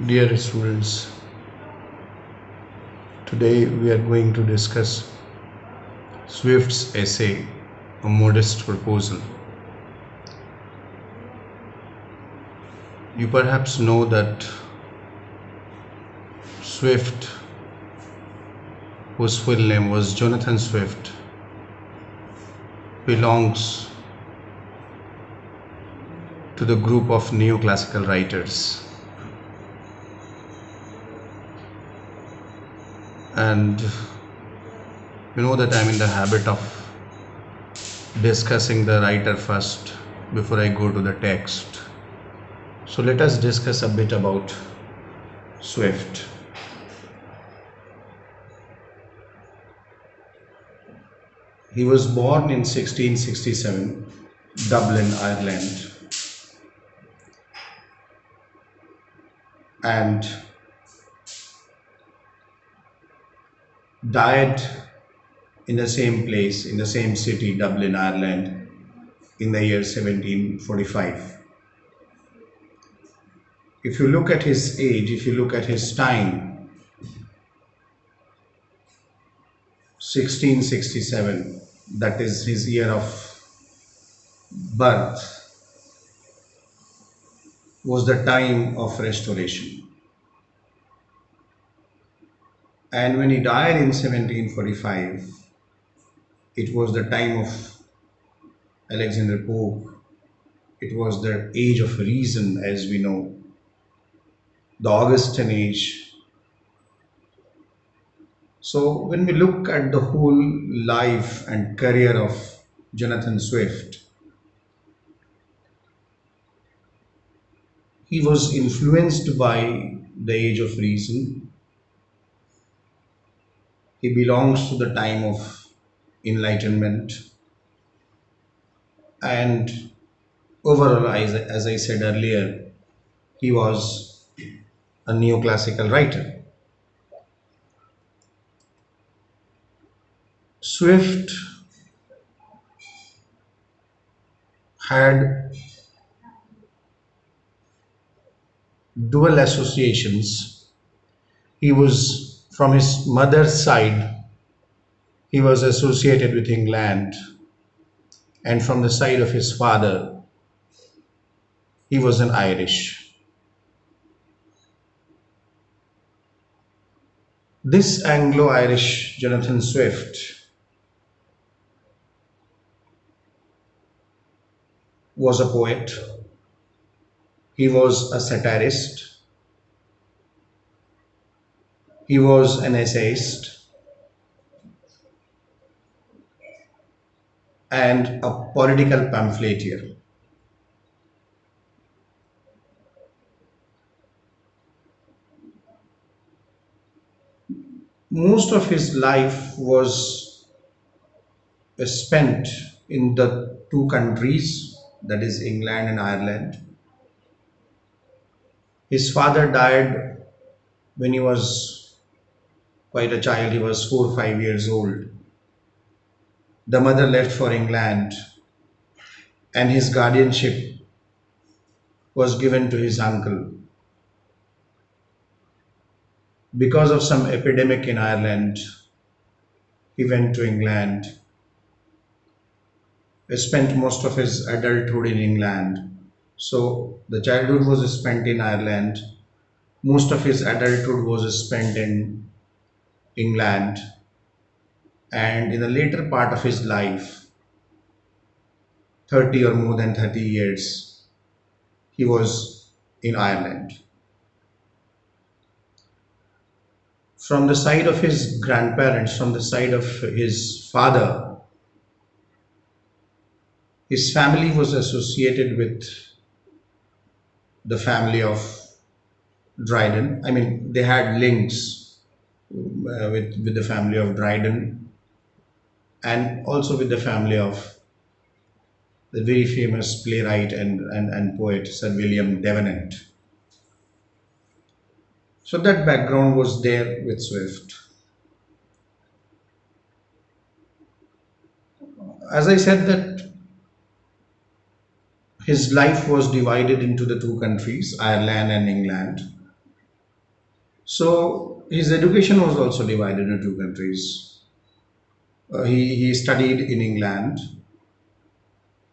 Dear students, today we are going to discuss Swift's essay, A Modest Proposal. You perhaps know that Swift, whose full name was Jonathan Swift, belongs to the group of neoclassical writers. And you know that I'm in the habit of discussing the writer first before I go to the text. So let us discuss a bit about Swift. He was born in 1667, Dublin, Ireland, and died in the same place, in the same city, Dublin, Ireland, in the year 1745. If you look at his age, if you look at his time, 1667, that is his year of birth, was the time of restoration. And when he died in 1745, it was the time of Alexander Pope. It was the age of reason, as we know, the Augustan age. So when we look at the whole life and career of Jonathan Swift, he was influenced by the age of reason. He belongs to the time of enlightenment, and overall, as I said earlier, he was a neoclassical writer. Swift had dual associations. He was, from his mother's side, he was associated with England, and from the side of his father, he was an Irish. This Anglo-Irish Jonathan Swift was a poet, he was a satirist, he was an essayist, and a political pamphleteer. Most of his life was spent in the two countries, that is England and Ireland. His father died when he was quite a child, he was 4 or 5 years old. The mother left for England, and his guardianship was given to his uncle. Because of some epidemic in Ireland, he went to England. He spent most of his adulthood in England. So the childhood was spent in Ireland. Most of his adulthood was spent in England. And in the later part of his life, 30 or more than 30 years, he was in Ireland. From the side of his grandparents, from the side of his father, his family was associated with the family of Dryden. I mean, they had links with the family of Dryden, and also with the family of the very famous playwright and poet Sir William Devenant. So that background was there with Swift. As I said, that his life was divided into the two countries, Ireland and England. So his education was also divided into two countries. He studied in England.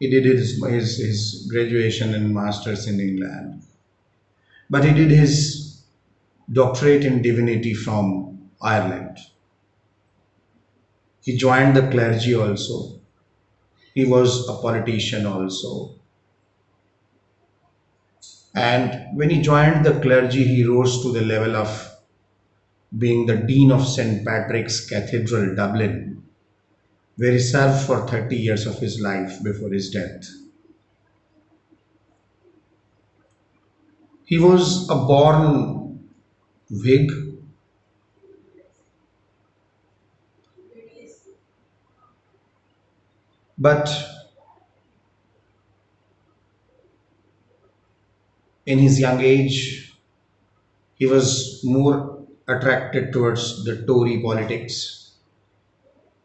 He did his graduation and masters in England, but he did his doctorate in divinity from Ireland. He joined the clergy also. He was a politician also. And when he joined the clergy, he rose to the level of being the Dean of St. Patrick's Cathedral, Dublin, where he served for 30 years of his life before his death. He was a born Whig, but in his young age, he was more attracted towards the Tory politics.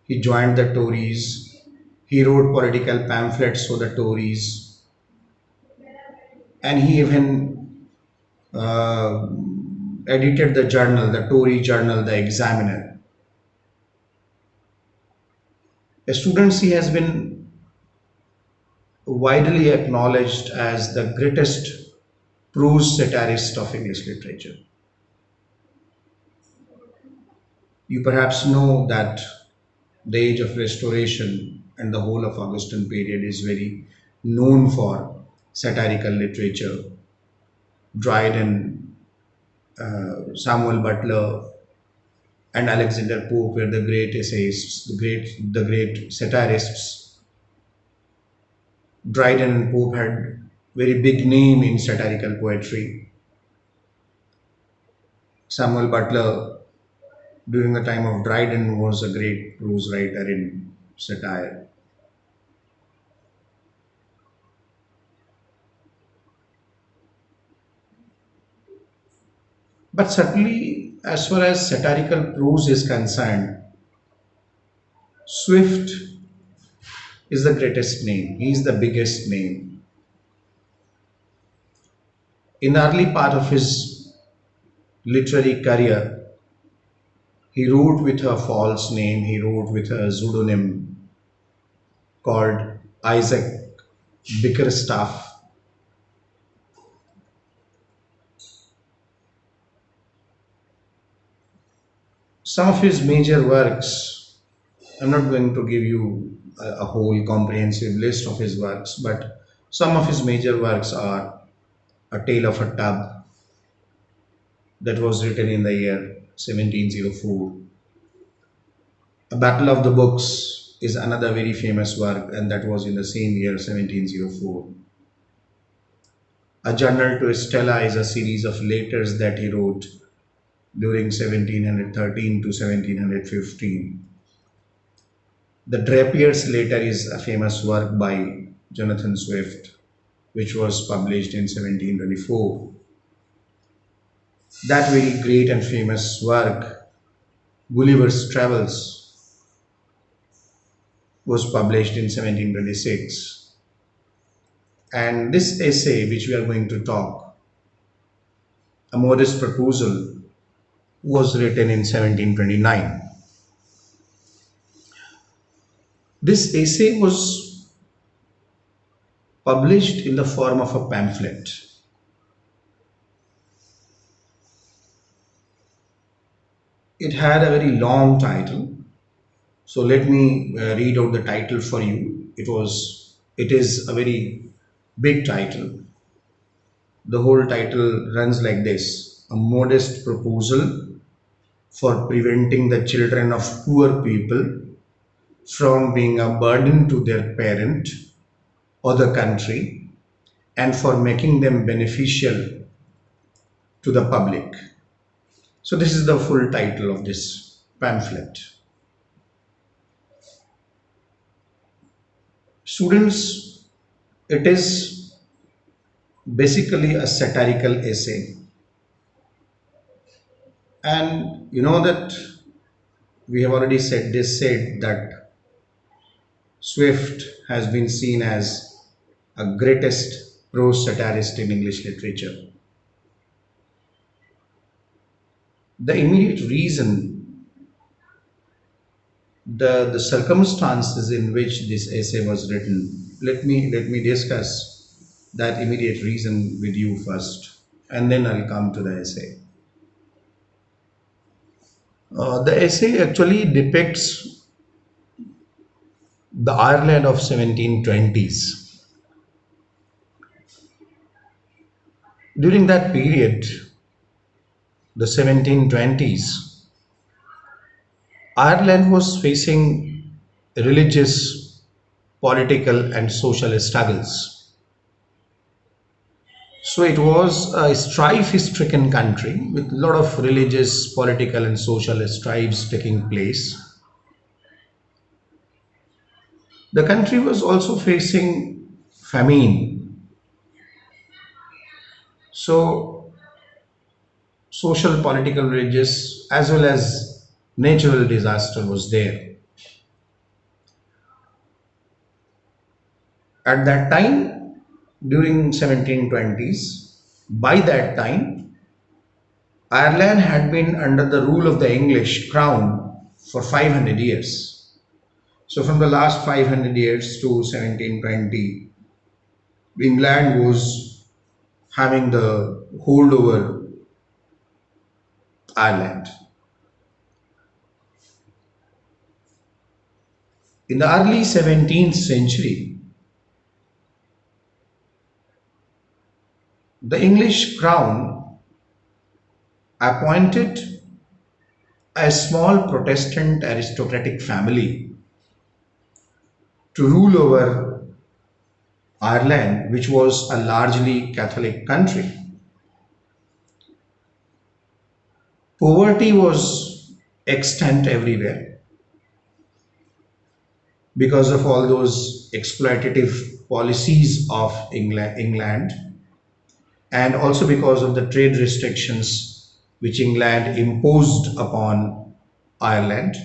He joined the Tories. He wrote political pamphlets for the Tories, and he even uh, edited the journal, the Tory journal, The Examiner. As students, he has been widely acknowledged as the greatest prose satirist of English literature. You perhaps know that the Age of Restoration and the whole of Augustan period is very known for satirical literature. Dryden, Samuel Butler, and Alexander Pope were the great essayists, the great satirists. Dryden and Pope had very big name in satirical poetry. Samuel Butler, during the time of Dryden, was a great prose writer in satire. But certainly, as far as satirical prose is concerned, Swift is the greatest name. He is the biggest name. In the early part of his literary career, he wrote with a false name. He wrote with a pseudonym called Isaac Bickerstaff. Some of his major works, I'm not going to give you a whole comprehensive list of his works, but some of his major works are A Tale of a Tub, that was written in the year 1704. A Battle of the Books is another very famous work, and that was in the same year 1704. A Journal to Stella is a series of letters that he wrote during 1713 to 1715. The Drapier's Letter is a famous work by Jonathan Swift, which was published in 1724. That very great and famous work, Gulliver's Travels, was published in 1726. And this essay, which we are going to talk, A Modest Proposal, was written in 1729. This essay was published in the form of a pamphlet. It had a very long title. So let me read out the title for you. It is a very big title. The whole title runs like this: A Modest Proposal for Preventing the Children of Poor People from being a burden to their parent or the country, and for making them beneficial to the public. So this is the full title of this pamphlet. Students, it is basically a satirical essay. And you know that we have already said that Swift has been seen as a greatest prose satirist in English literature. The immediate reason, the circumstances in which this essay was written, let me discuss that immediate reason with you first, and then I'll come to the essay. The essay actually depicts the Ireland of 1720s. During that period, the 1720s, Ireland was facing religious, political, and social struggles. So it was a strife-stricken country with a lot of religious, political, and social strives taking place. The country was also facing famine. So social, political, religious, as well as natural disaster was there. At that time, during 1720s, by that time, Ireland had been under the rule of the English crown for 500 years. So from the last 500 years to 1720, England was having the hold over Ireland. In the early 17th century, the English crown appointed a small Protestant aristocratic family to rule over Ireland, which was a largely Catholic country. Poverty was extant everywhere because of all those exploitative policies of England, and also because of the trade restrictions which England imposed upon Ireland.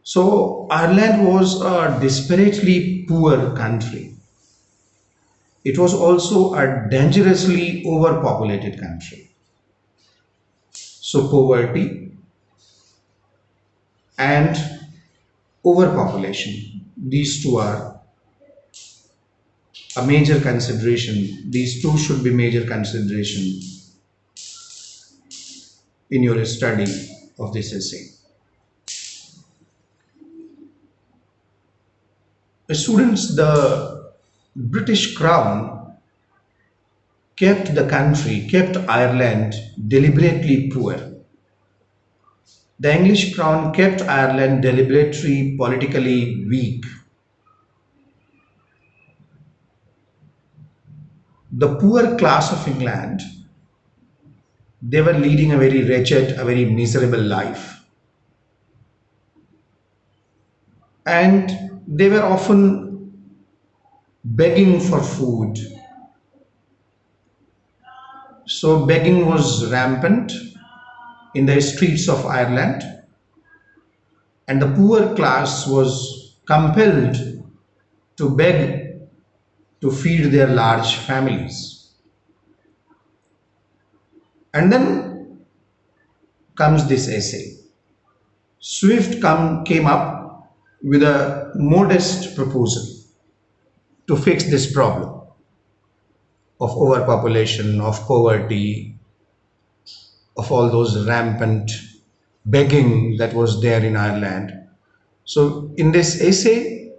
So Ireland was a desperately poor country. It was also a dangerously overpopulated country. So poverty and overpopulation, these two are a major consideration. These two should be major consideration in your study of this essay. Students, the British Crown kept Ireland deliberately poor. The English Crown kept Ireland deliberately politically weak. The poor class of England, they were leading a very wretched, a very miserable life. And they were often begging for food. So begging was rampant in the streets of Ireland, and the poor class was compelled to beg to feed their large families. And then comes this essay. Came up with a modest proposal to fix this problem of overpopulation, of poverty, of all those rampant begging that was there in Ireland. So in this essay,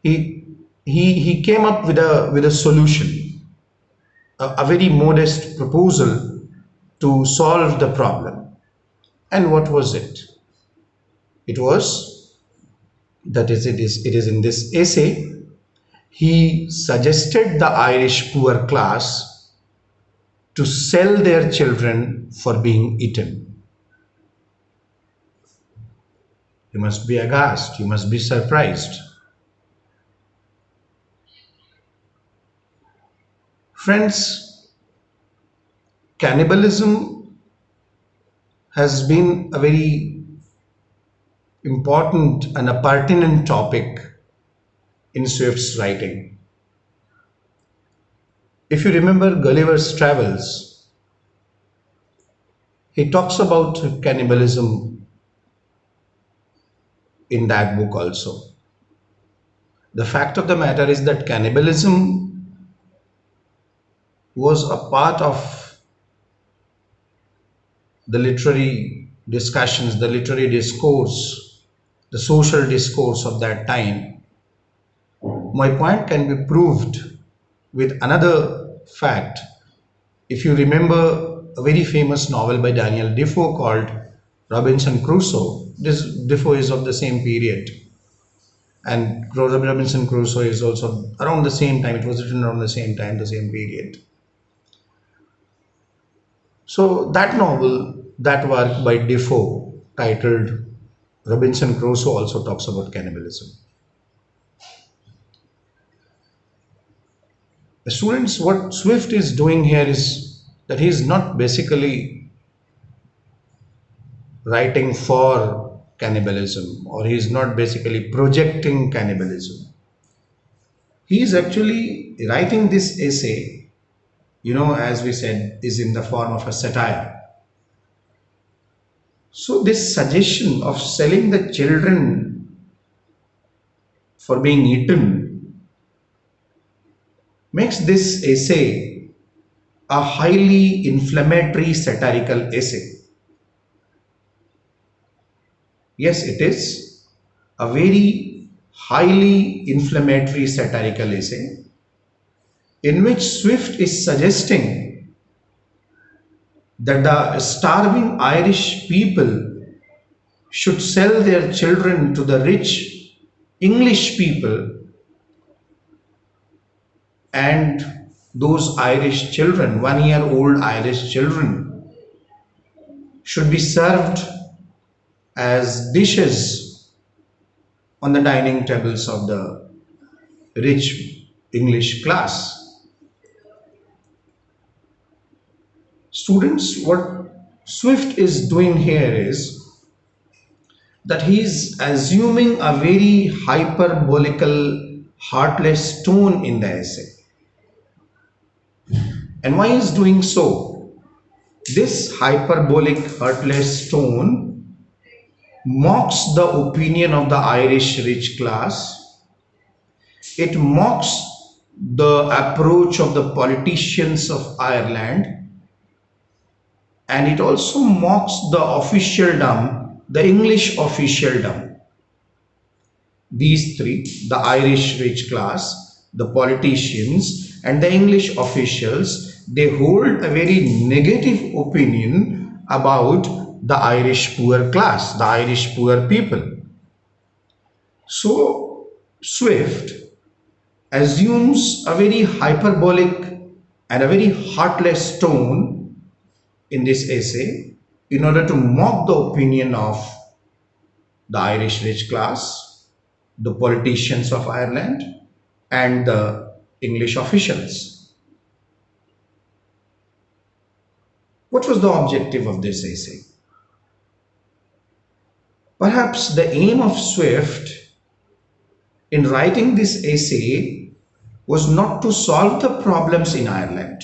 he came up with a solution, a very modest proposal to solve the problem. And what was it? It was that is it is in this essay he suggested the Irish poor class to sell their children for being eaten. You must be aghast, you must be surprised. Friends, cannibalism has been a very important and a pertinent topic in Swift's writing. If you remember Gulliver's Travels, He talks about cannibalism in that book also. The fact of the matter is that cannibalism was a part of the literary discussions, the literary discourse, the social discourse of that time. My point can be proved with another fact. If you remember a very famous novel by Daniel Defoe called Robinson Crusoe, this Defoe is of the same period, and Robinson Crusoe is also around the same time. It was written around the same time, the same period. So that novel, that work by Defoe, titled Robinson Crusoe, also talks about cannibalism. The students, what Swift is doing here is that he is not basically writing for cannibalism, or he is not basically projecting cannibalism. He is actually writing this essay, as we said, is in the form of a satire. So this suggestion of selling the children for being eaten makes this essay a highly inflammatory satirical essay. Yes, it is a very highly inflammatory satirical essay in which Swift is suggesting that the starving Irish people should sell their children to the rich English people, and those Irish children, 1 year old Irish children, should be served as dishes on the dining tables of the rich English class. Students, what Swift is doing here is that he is assuming a very hyperbolical, heartless tone in the essay. And why is doing so? This hyperbolic, heartless tone mocks the opinion of the Irish rich class. It mocks the approach of the politicians of Ireland, and it also mocks the officialdom, the English officialdom. These three, the Irish rich class, the politicians, and the English officials, they hold a very negative opinion about the Irish poor class, the Irish poor people. So Swift assumes a very hyperbolic and a very heartless tone in this essay in order to mock the opinion of the Irish rich class, the politicians of Ireland, and the English officials. What was the objective of this essay? Perhaps the aim of Swift in writing this essay was not to solve the problems in Ireland.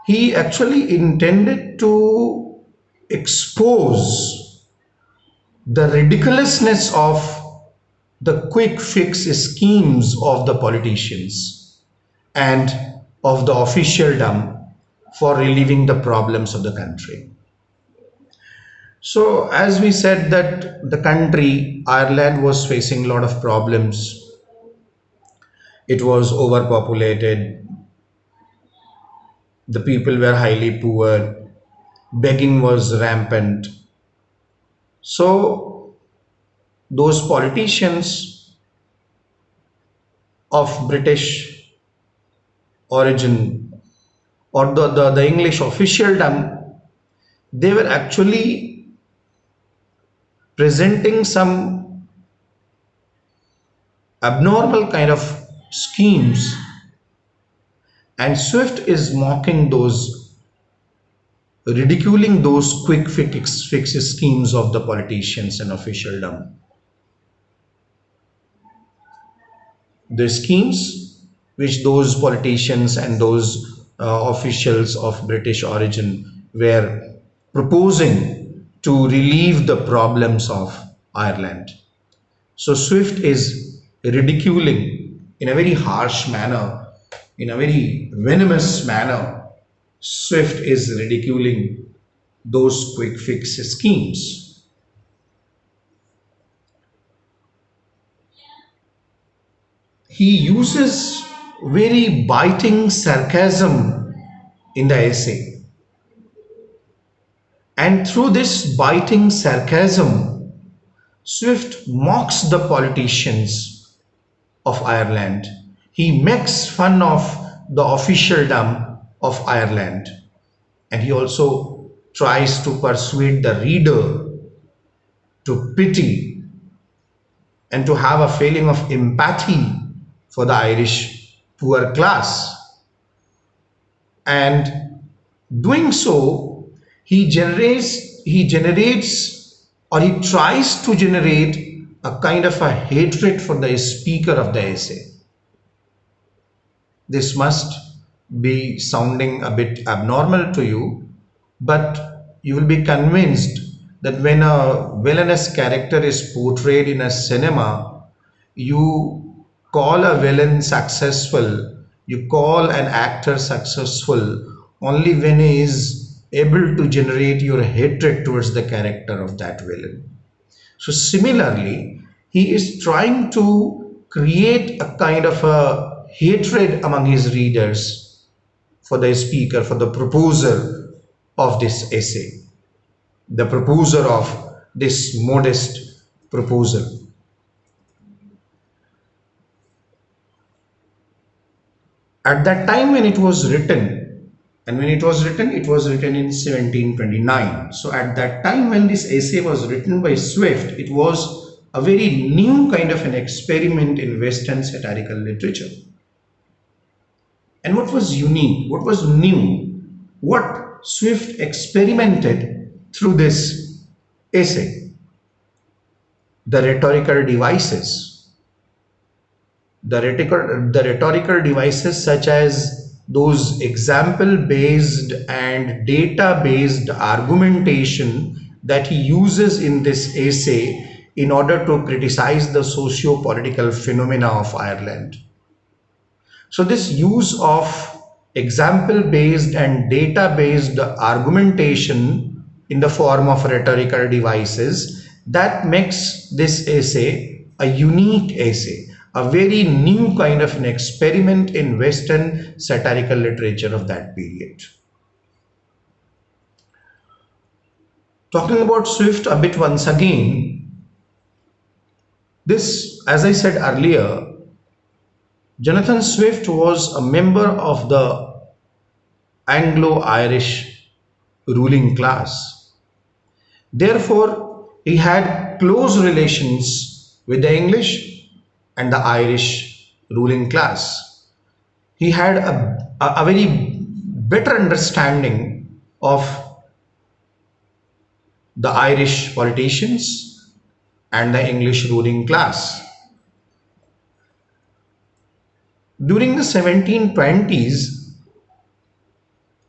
He actually intended to expose the ridiculousness of the quick fix schemes of the politicians and of the officialdom for relieving the problems of the country. So as we said that the country, Ireland, was facing a lot of problems. It was overpopulated. The people were highly poor. Begging was rampant. So those politicians of British origin, or the English officialdom, they were actually presenting some abnormal kind of schemes, and Swift is mocking those, ridiculing those quick fix schemes of the politicians and officialdom. The schemes which those politicians and those officials of British origin were proposing to relieve the problems of Ireland. So Swift is ridiculing in a very harsh manner, in a very venomous manner. Swift is ridiculing those quick fix schemes. He uses very biting sarcasm in the essay. And through this biting sarcasm, Swift mocks the politicians of Ireland. He makes fun of the officialdom of Ireland. And he also tries to persuade the reader to pity and to have a feeling of empathy for the Irish poor class. And doing so, he generates or he tries to generate a kind of a hatred for the speaker of the essay. This must be sounding a bit abnormal to you, but you will be convinced that when a villainous character is portrayed in a cinema, you call a villain successful, you call an actor successful only when he is able to generate your hatred towards the character of that villain. So similarly, he is trying to create a kind of a hatred among his readers for the speaker, for the proposer of this essay, the proposer of this modest proposal. At that time when it was written, and when it was written in 1729. So at that time when this essay was written by Swift, it was a very new kind of an experiment in Western satirical literature. And what was unique, what was new, what Swift experimented through this essay? The rhetorical devices. The rhetorical devices such as those example based and data based argumentation that he uses in this essay in order to criticize the socio political phenomena of Ireland. So, this use of example based and data based argumentation in the form of rhetorical devices that makes this essay a unique essay, a very new kind of an experiment in Western satirical literature of that period. Talking about Swift a bit once again, this, as I said earlier, Jonathan Swift was a member of the Anglo-Irish ruling class. Therefore, he had close relations with the English and the Irish ruling class. He had a very better understanding of the Irish politicians and the English ruling class. During the 1720s,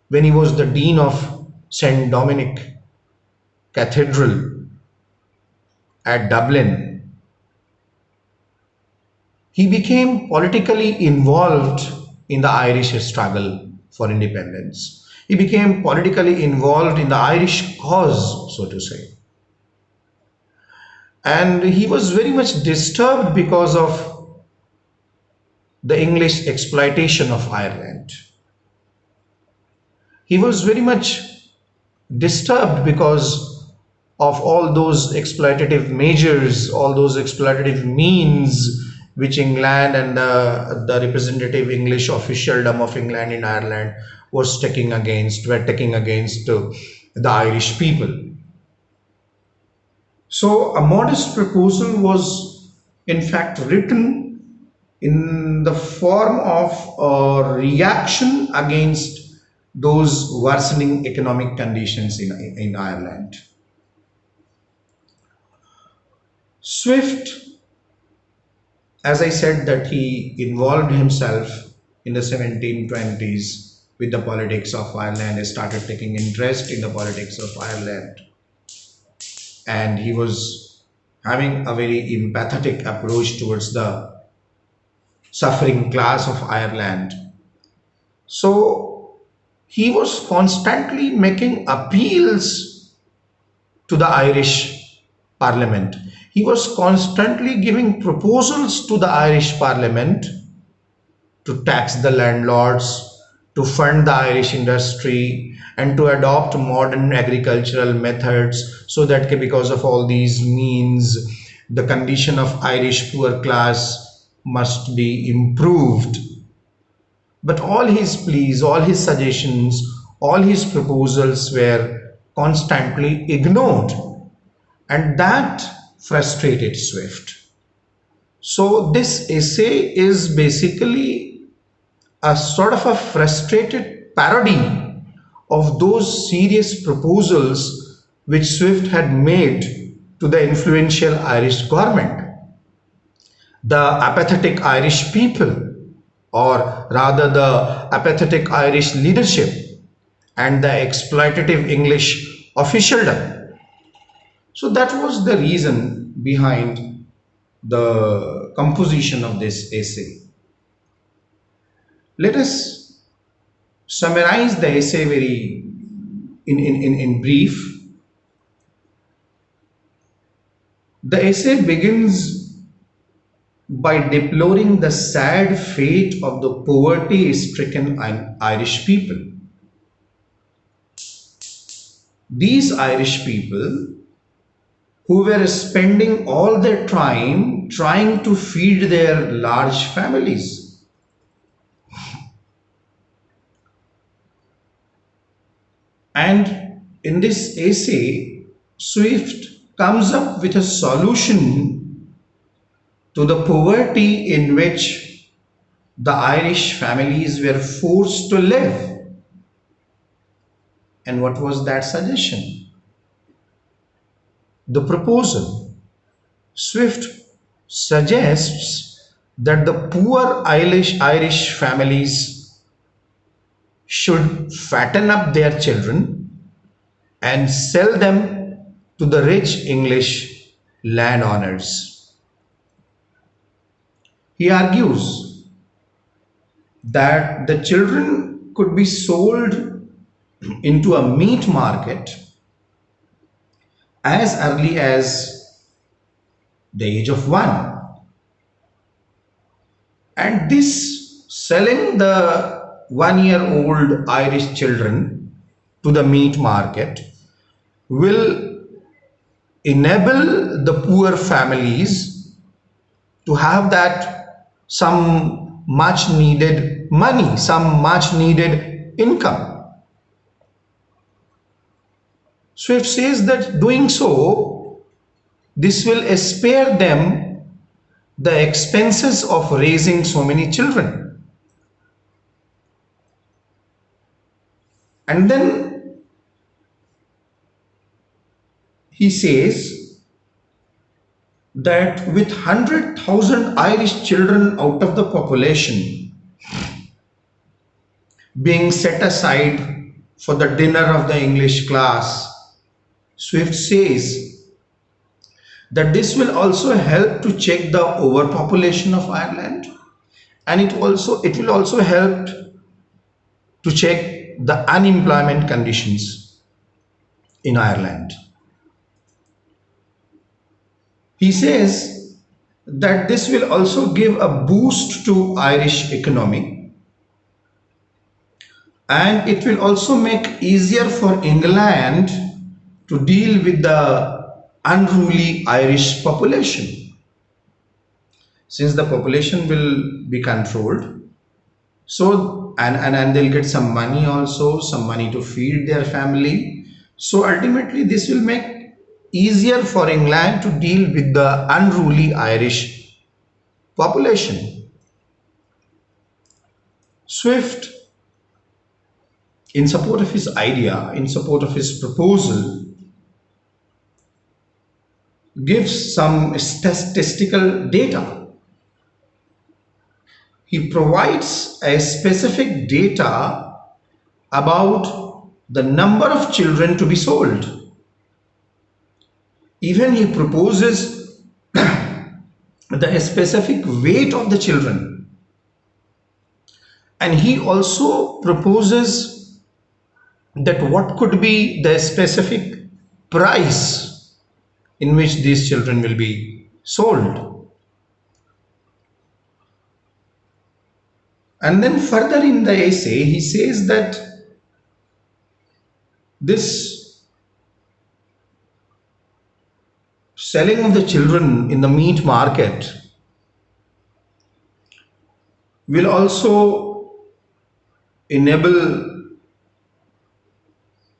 when he was the Dean of St. Dominic Cathedral at Dublin, he became politically involved in the Irish struggle for independence. He became politically involved in the Irish cause, so to say. And he was very much disturbed because of the English exploitation of Ireland. He was very much disturbed because of all those exploitative measures, all those exploitative means which England and the representative English officialdom of England in Ireland were taking against the Irish people. So a modest proposal was in fact written in the form of a reaction against those worsening economic conditions in Ireland. Swift, as I said, that he involved himself in the 1720s with the politics of Ireland. He started taking interest in the politics of Ireland, and he was having a very empathetic approach towards the suffering class of Ireland. So he was constantly making appeals to the Irish Parliament. He was constantly giving proposals to the Irish Parliament to tax the landlords, to fund the Irish industry, and to adopt modern agricultural methods, so that because of all these means, the condition of Irish poor class must be improved. But all his pleas, all his suggestions, all his proposals were constantly ignored, and that frustrated Swift. So this essay is basically a sort of a frustrated parody of those serious proposals which Swift had made to the influential Irish government. The apathetic Irish people, or rather the apathetic Irish leadership, and the exploitative English officialdom. So that was the reason behind the composition of this essay. Let us summarize the essay very in brief. The essay begins by deploring the sad fate of the poverty-stricken Irish people. These Irish people who were spending all their time trying to feed their large families. And in this essay, Swift comes up with a solution to the poverty in which the Irish families were forced to live. And what was that suggestion? The proposal. Swift suggests that the poor Irish families should fatten up their children and sell them to the rich English landowners. He argues that the children could be sold into a meat market as early as the age of 1. And this selling the 1-year-old Irish children to the meat market will enable the poor families to have that some much needed money, some much needed income. Swift says that doing so, this will spare them the expenses of raising so many children. And then he says that with 100,000 Irish children out of the population being set aside for the dinner of the English class, Swift says that this will also help to check the overpopulation of Ireland, and it will also help to check the unemployment conditions in Ireland. He says that this will also give a boost to Irish economy, and it will also make easier for England to deal with the unruly Irish population. Since the population will be controlled, so and they'll get some money also, some money to feed their family. So ultimately this will make easier for England to deal with the unruly Irish population. Swift, in support of his idea, in support of his proposal, gives some statistical data. He provides a specific data about the number of children to be sold. Even he proposes the specific weight of the children, and he also proposes that what could be the specific price in which these children will be sold. And then further in the essay, he says that this selling of the children in the meat market will also enable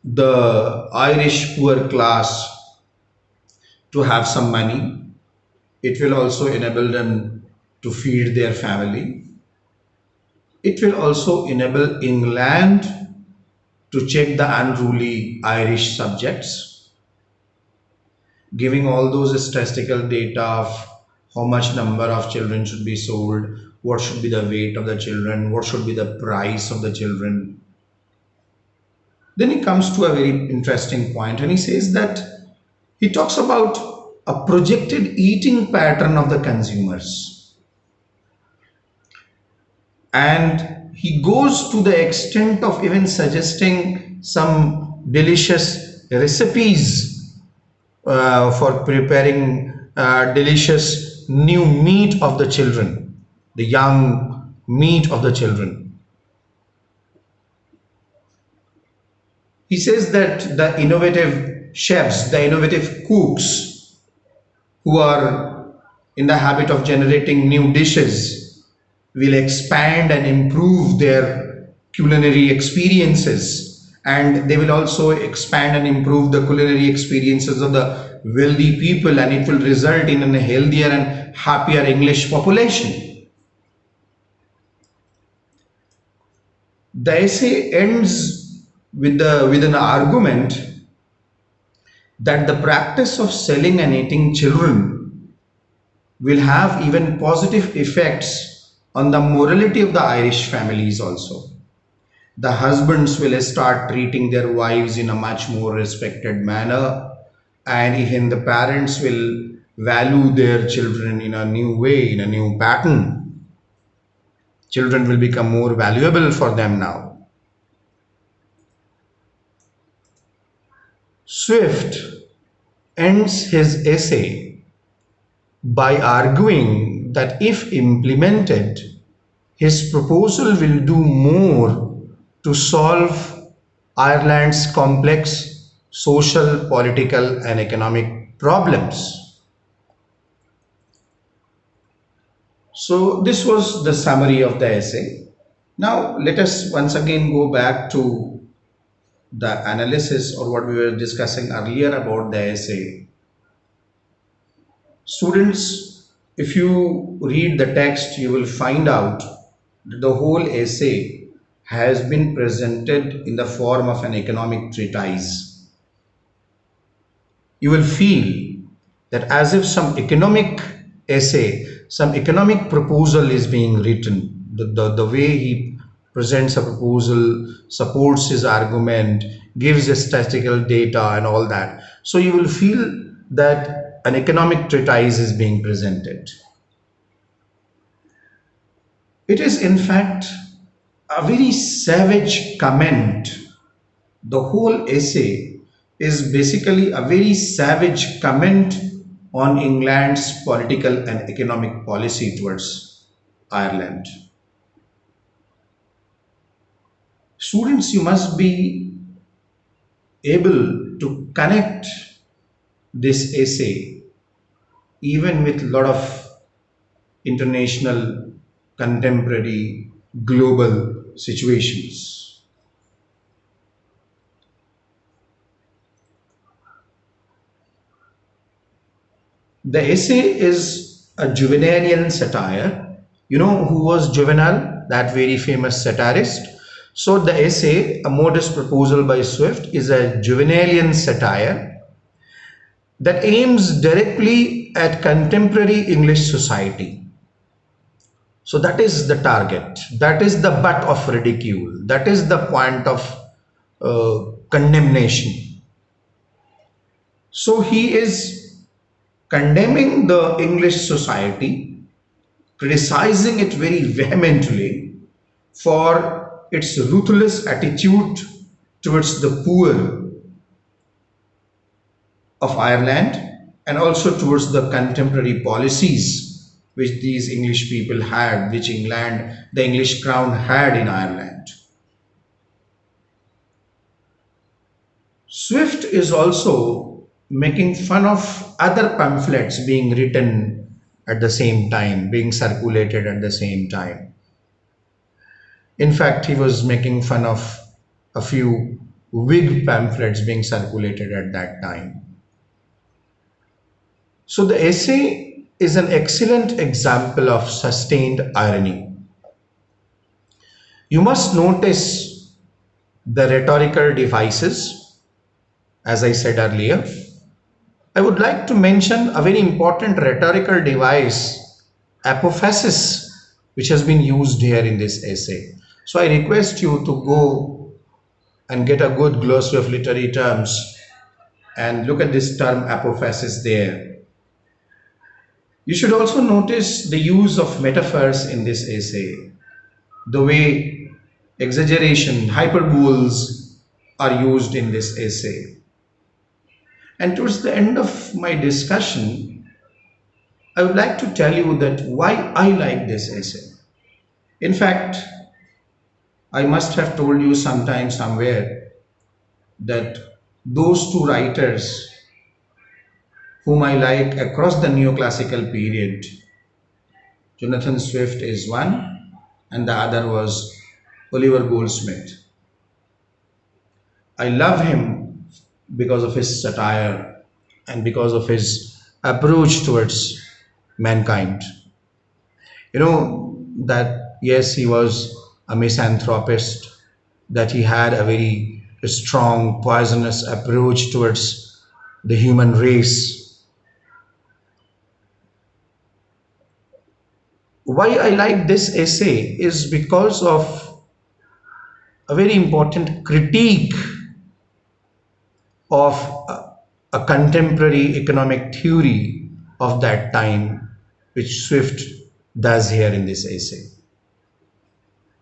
the Irish poor class to have some money. It will also enable them to feed their family. It will also enable England to check the unruly Irish subjects, giving all those statistical data of how much number of children should be sold, what should be the weight of the children, what should be the price of the children. Then he comes to a very interesting point, and he says that he talks about a projected eating pattern of the consumers. And he goes to the extent of even suggesting some delicious recipes for preparing delicious new meat of the children, the young meat of the children. He says that the innovative chefs, the innovative cooks who are in the habit of generating new dishes will expand and improve their culinary experiences, and they will also expand and improve the culinary experiences of the wealthy people, and it will result in a healthier and happier English population. The essay ends with an argument that the practice of selling and eating children will have even positive effects on the morality of the Irish families also. The husbands will start treating their wives in a much more respected manner, and even the parents will value their children in a new way, in a new pattern. Children will become more valuable for them now. Swift ends his essay by arguing that if implemented, his proposal will do more to solve Ireland's complex social, political, and economic problems. So this was the summary of the essay. Now let us once again go back to the analysis or what we were discussing earlier about the essay. Students, if you read the text, you will find out that the whole essay has been presented in the form of an economic treatise. You will feel that as if some economic essay, some economic proposal is being written. The way he presents a proposal, supports his argument, gives statistical data and all that. So you will feel that an economic treatise is being presented. It is in fact a very savage comment. The whole essay is basically a very savage comment on England's political and economic policy towards Ireland. Students, you must be able to connect this essay even with a lot of international, contemporary, global situations. The essay is a Juvenalian satire. You know who was Juvenal, that very famous satirist? So the essay, A Modest Proposal by Swift, is a Juvenalian satire that aims directly at contemporary English society. So that is the target, that is the butt of ridicule, that is the point of condemnation. So he is condemning the English society, criticizing it very vehemently for its ruthless attitude towards the poor of Ireland, and also towards the contemporary policies which these English people had, which the English crown had in Ireland. Swift is also making fun of other pamphlets being written at the same time, being circulated at the same time. In fact, he was making fun of a few Whig pamphlets being circulated at that time. So the essay is an excellent example of sustained irony. You must notice the rhetorical devices, as I said earlier. I would like to mention a very important rhetorical device, apophasis, which has been used here in this essay. So I request you to go and get a good glossary of literary terms and look at this term apophasis there. You should also notice the use of metaphors in this essay, the way exaggeration, hyperboles are used in this essay. And towards the end of my discussion, I would like to tell you that why I like this essay. In fact, I must have told you sometime somewhere that those two writers whom I like across the neoclassical period, Jonathan Swift is one, and the other was Oliver Goldsmith. I love him because of his satire and because of his approach towards mankind. You know that yes, he was a misanthropist, that he had a very strong, poisonous approach towards the human race. Why I like this essay is because of a very important critique of a contemporary economic theory of that time, which Swift does here in this essay.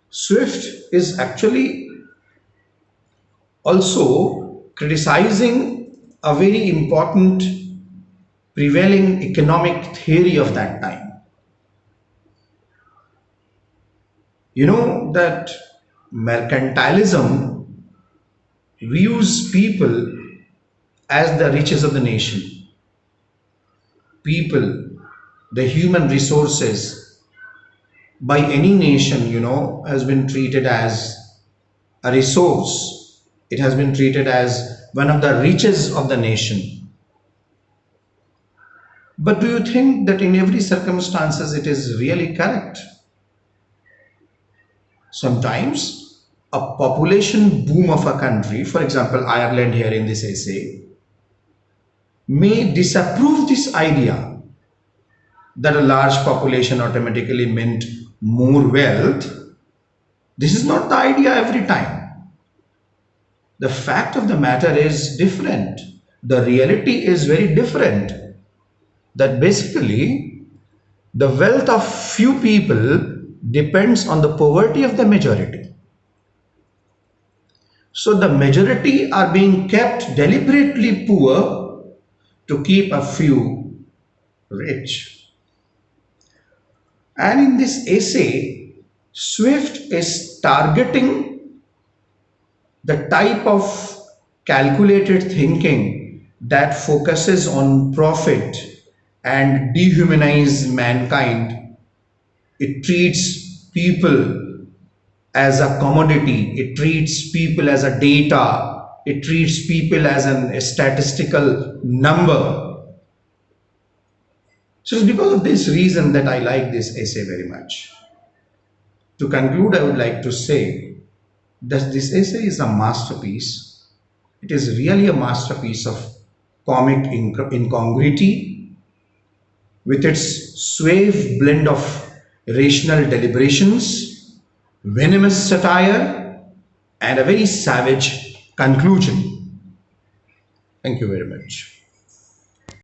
Swift is actually also criticizing a very important prevailing economic theory of that time. You know that mercantilism views people as the riches of the nation. People, the human resources by any nation, has been treated as a resource. It has been treated as one of the riches of the nation. But do you think that in every circumstances it is really correct? Sometimes a population boom of a country, for example, Ireland here in this essay, may disapprove this idea that a large population automatically meant more wealth. This is not the idea every time. The fact of the matter is different. The reality is very different. That basically the wealth of few people depends on the poverty of the majority. So the majority are being kept deliberately poor to keep a few rich. And in this essay, Swift is targeting the type of calculated thinking that focuses on profit and dehumanize mankind. It treats people as a commodity. It treats people as a data. It treats people as a statistical number. So it's because of this reason that I like this essay very much. To conclude, I would like to say that this essay is a masterpiece. It is really a masterpiece of comic incongruity with its suave blend of rational deliberations, venomous satire, and a very savage conclusion. Thank you very much.